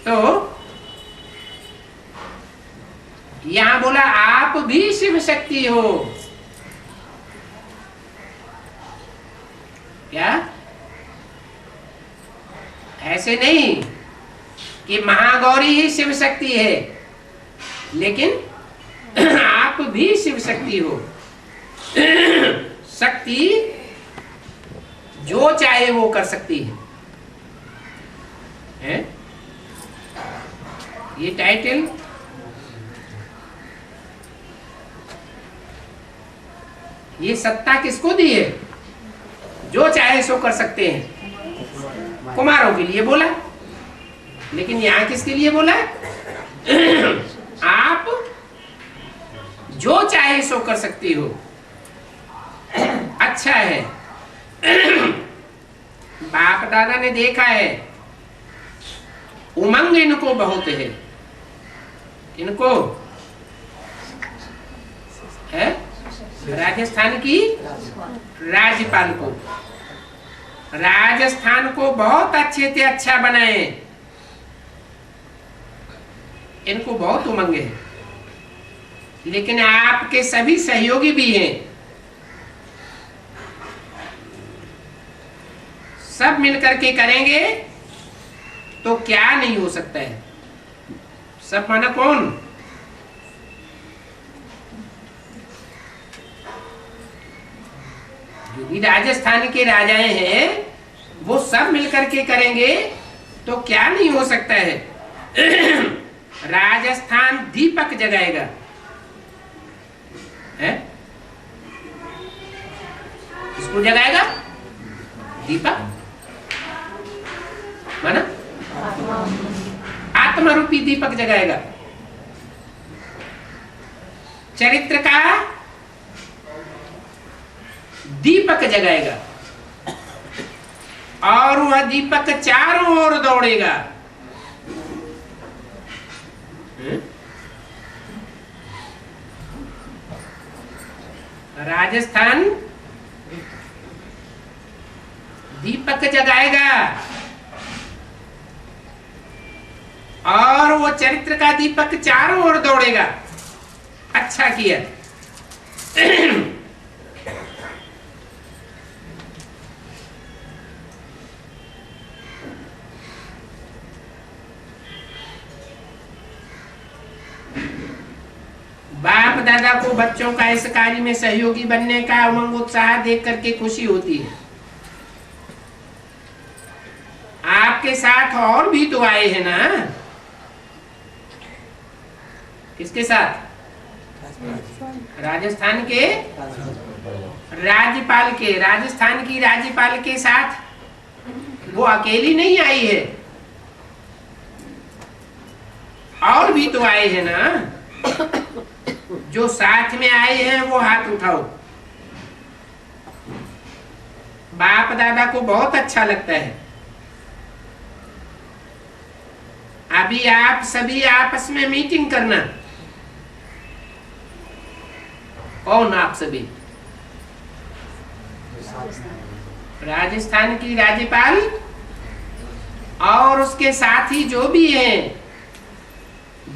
तो यहां बोला आप भी शिव शक्ति हो। क्या? ऐसे नहीं कि महागौरी ही शिव शक्ति है, लेकिन आप भी शिव शक्ति हो। शक्ति जो चाहे वो कर सकती है? ये टाइटल ये सत्ता किसको दी है? जो चाहे सो कर सकते हैं। कुमारों के लिए बोला, लेकिन यहां किसके लिए बोला? आप जो चाहे सो कर सकती हो। अच्छा है, बाप दादा ने देखा है, उमंग इनको बहुत है। इनको है राजस्थान की राज्यपाल को, राजस्थान को बहुत अच्छे से अच्छा बनाए। इनको बहुत उमंग है, लेकिन आपके सभी सहयोगी भी हैं। सब मिलकर के करेंगे तो क्या नहीं हो सकता है। सब माना कौन? जो भी राजस्थान के राजाएं हैं, वो सब मिलकर के करेंगे तो क्या नहीं हो सकता है। राजस्थान दीपक जगाएगा, है? इसको जगाएगा दीपक, माना आत्मा रूपी दीपक जगाएगा, चरित्र का दीपक जगाएगा, और वह दीपक चारों ओर दौड़ेगा। राजस्थान दीपक जगाएगा और वो चरित्र का दीपक चारों ओर दौड़ेगा। अच्छा किया। बाप दादा को बच्चों का इस कार्य में सहयोगी बनने का उमंग उत्साह देख करके खुशी होती है। आपके साथ और भी तो आए हैं ना। किसके साथ? राजस्थान के राज्यपाल के, राजस्थान की राज्यपाल के साथ। वो अकेली नहीं आई है, और भी तो आए हैं ना। जो साथ में आए हैं वो हाथ उठाओ। बाप दादा को बहुत अच्छा लगता है। अभी आप सभी आपस में मीटिंग करना। कौन आप सभी? राजस्थान की राज्यपाल और उसके साथी जो भी हैं,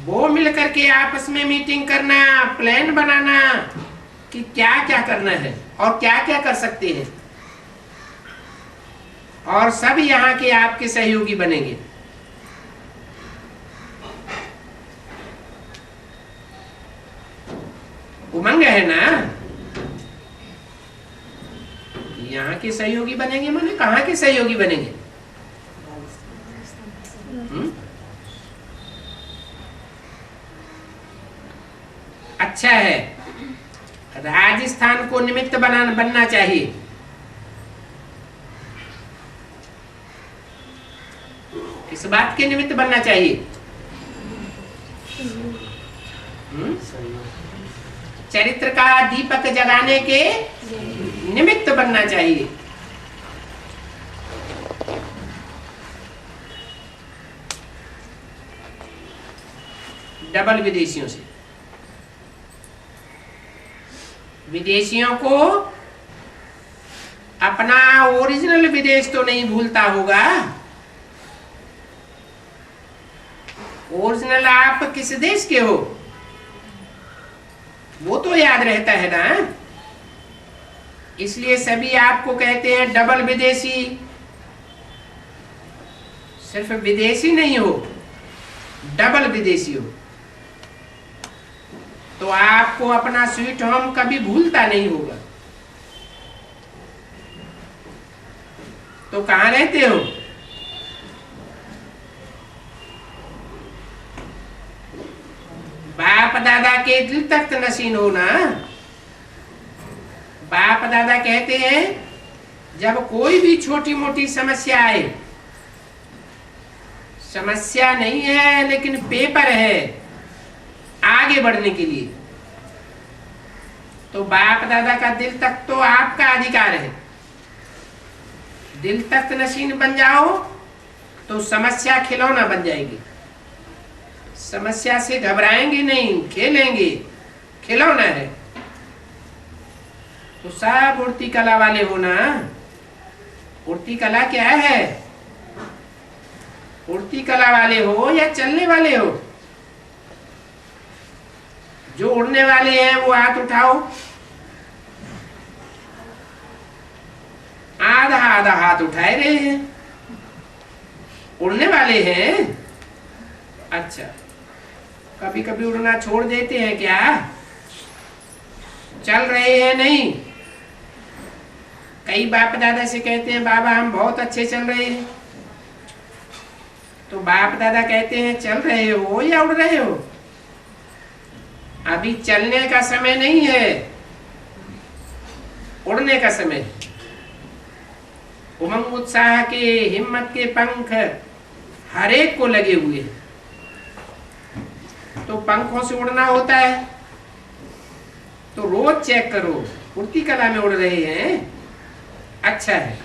वो मिलकर के आपस में मीटिंग करना, प्लान बनाना कि क्या क्या करना है और क्या क्या कर सकते हैं, और सब यहाँ के आपके सहयोगी बनेंगे। उमंग है ना? यहाँ के सहयोगी बनेंगे, माने कहाँ के सहयोगी बनेंगे? अच्छा है। राजस्थान को निमित्त बनना चाहिए। किस बात के निमित्त बनना चाहिए? चरित्र का दीपक जगाने के निमित्त बनना चाहिए। डबल विदेशियों से। विदेशियों को अपना ओरिजिनल विदेश तो नहीं भूलता होगा। ओरिजिनल आप किस देश के हो वो तो याद रहता है ना। इसलिए सभी आपको कहते हैं डबल विदेशी। सिर्फ विदेशी नहीं हो, डबल विदेशी हो, तो आपको अपना स्वीट होम कभी भूलता नहीं होगा। तो कहाँ रहते हो? बाप दादा के दिल तक नसीन हो ना। बाप दादा कहते हैं जब कोई भी छोटी मोटी समस्या आए, समस्या नहीं है लेकिन पेपर है आगे बढ़ने के लिए, तो बाप दादा का दिल तक तो आपका अधिकार है। दिल तक नशीन बन जाओ तो समस्या खिलौना बन जाएगी। समस्या से घबराएंगे नहीं, खेलेंगे, खिलौना है। तो सब उड़ती कला वाले हो ना। उड़ती कला क्या है? उड़ती कला वाले हो या चलने वाले हो? जो उड़ने वाले हैं वो हाथ उठाओ। आधा आधा हाथ उठाए रहे हैं। उड़ने वाले हैं। अच्छा, कभी कभी उड़ना छोड़ देते हैं क्या? चल रहे हैं नहीं? कई बाप दादा से कहते हैं बाबा हम बहुत अच्छे चल रहे हैं, तो बाप दादा कहते हैं चल रहे हो या उड़ रहे हो? अभी चलने का समय नहीं है, उड़ने का समय। उमंग उत्साह के, हिम्मत के पंख हर एक को लगे हुए हैं। तो पंखों से उड़ना होता है, तो रोज चेक करो उड़ती कला में उड़ रहे हैं, अच्छा है।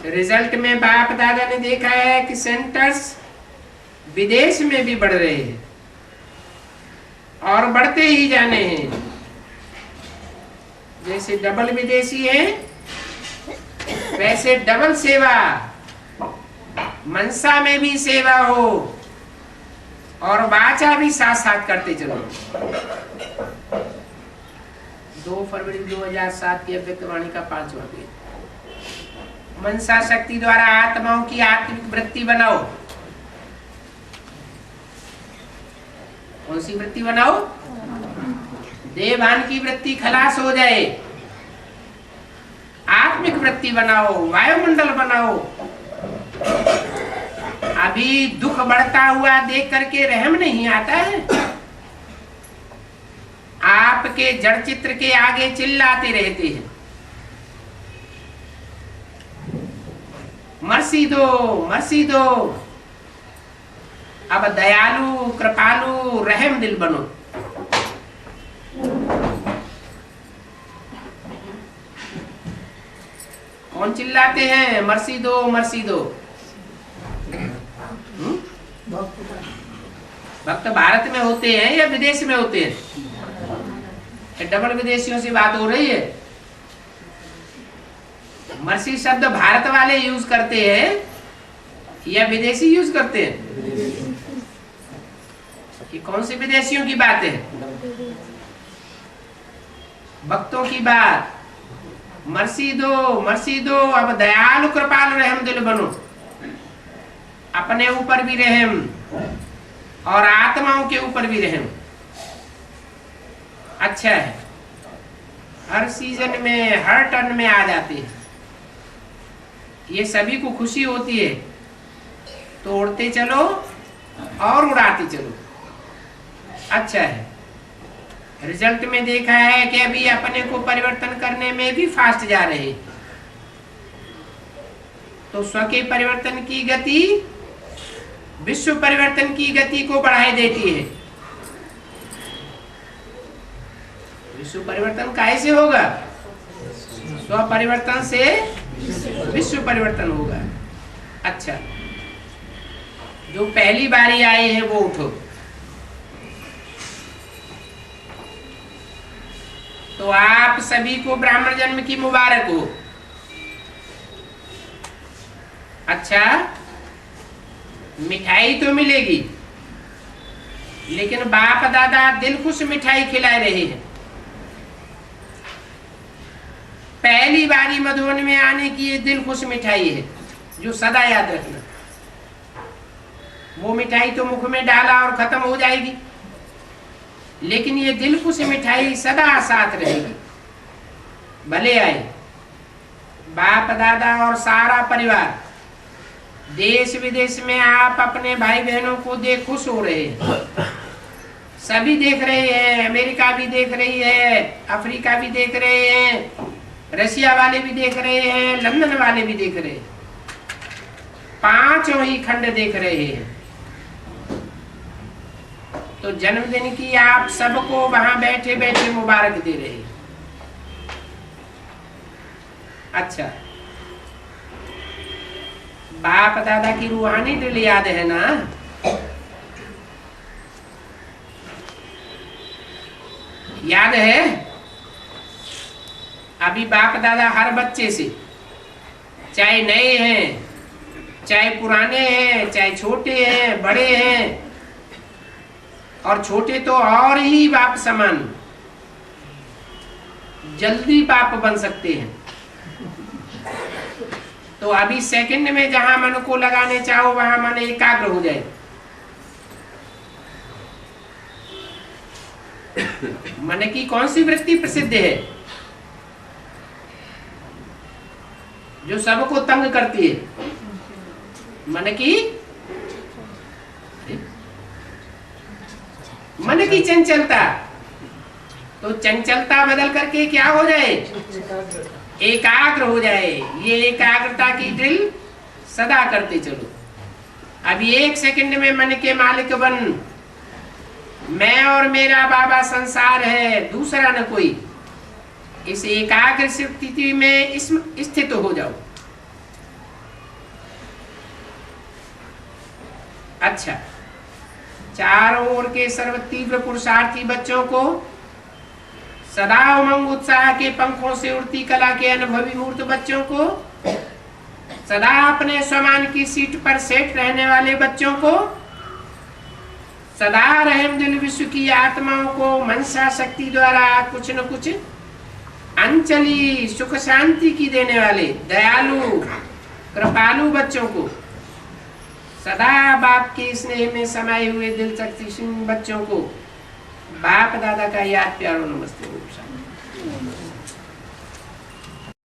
रिजल्ट में बाप दादा ने देखा है कि सेंटर्स विदेश में भी बढ़ रहे हैं और बढ़ते ही जाने हैं। जैसे डबल विदेशी है वैसे डबल सेवा, मनसा में भी सेवा हो और वाचा भी साथ साथ करते चलो। 2 फरवरी 2007 की अव्यक्तवाणी का 5वां पेज। मनसा शक्ति द्वारा आत्माओं की आत्मिक वृत्ति बनाओ। कौन सी वृत्ति बनाओ? देवान की वृत्ति खलास हो जाए, आत्मिक वृत्ति बनाओ, वायुमंडल बनाओ। अभी दुख बढ़ता हुआ देख करके रहम नहीं आता है। आपके जड़ चित्र के आगे चिल्लाते रहते हैं, मर्सी दो मर्सी दो। अब दयालु कृपालु रहम दिल बनो। कौन चिल्लाते हैं मर्सी दो मर्सी दो? भक्त भारत में होते हैं या विदेश में होते हैं? डबल विदेशियों से बात हो रही है। मर्सी शब्द भारत वाले यूज करते हैं या विदेशी यूज करते हैं? ये कौन से विदेशियों की बात है? भक्तों की बात। मर्सी दो। अब दयालु कृपाल रहम दिल बनो। अपने ऊपर भी रहम और आत्माओं के ऊपर भी रहम। अच्छा है, हर सीजन में हर टर्न में आ जाते हैं, ये सभी को खुशी होती है। तो उड़ते चलो और उड़ाते चलो, अच्छा है। रिजल्ट में देखा है कि अभी अपने को परिवर्तन करने में भी फास्ट जा रहे। तो स्व के परिवर्तन की गति विश्व परिवर्तन की गति को बढ़ाई देती है। विश्व परिवर्तन कैसे होगा? स्व परिवर्तन से विश्व परिवर्तन होगा। अच्छा, जो पहली बारी आए हैं वो उठो। तो आप सभी को ब्राह्मण जन्म की मुबारक हो। अच्छा, मिठाई तो मिलेगी, लेकिन बाप दादा दिल खुश मिठाई खिला रहे हैं। पहली बारी मधुबन में आने की ये दिल खुश मिठाई है, जो सदा याद रखना। वो मिठाई तो मुख में डाला और खत्म हो जाएगी, लेकिन ये दिल खुश मिठाई सदा साथ रहेगी। भले आए बाप दादा और सारा परिवार। देश विदेश में आप अपने भाई बहनों को देख खुश हो रहे हैं। सभी देख रहे हैं, अमेरिका भी देख रही है, अफ्रीका भी देख रहे हैं, रशिया वाले भी देख रहे हैं, लंदन वाले भी देख रहे हैं। 5 ही खंड देख रहे हैं। तो जन्मदिन की आप सबको वहां बैठे बैठे मुबारक दे रहे हैं। अच्छा, बाप दादा की रूहानी दिल याद है ना? याद है? अभी बाप दादा हर बच्चे से, चाहे नए हैं, चाहे पुराने हैं, चाहे छोटे हैं, बड़े हैं, और छोटे तो और ही बाप समान, जल्दी बाप बन सकते हैं। तो अभी सेकंड में जहां मन को लगाने चाहो वहां मन एकाग्र हो जाए। मन की कौन सी वृत्ति प्रसिद्ध है जो सबको तंग करती है? मन की चंचलता। तो चंचलता बदल करके क्या हो जाए? एकाग्र हो जाए। ये एकाग्रता की ड्रिल सदा करते चलो। अभी 1 सेकंड में मन के मालिक बन मैं और मेरा बाबा संसार है, दूसरा न कोई। इस एकाग्र स्थिति में स्थित हो जाओ। अच्छा, चारों ओर के सर्व तीव्र पुरुषार्थी बच्चों को सदा उमंग उत्साह के पंखों से उड़ती कला के अनुभवी मूर्त बच्चों को, सदा अपने स्वमान की सीट पर सेट रहने वाले बच्चों को, सदा रहम दिल विश्व की आत्माओं को मनसा शक्ति द्वारा कुछ न कुछ अंचली सुख शांति की देने वाले दयालु कृपालु बच्चों को, सदा बाप के स्नेह में समाये हुए दिल शक्ति बच्चों को बाप दादा का याद प्यारो नमस्ते।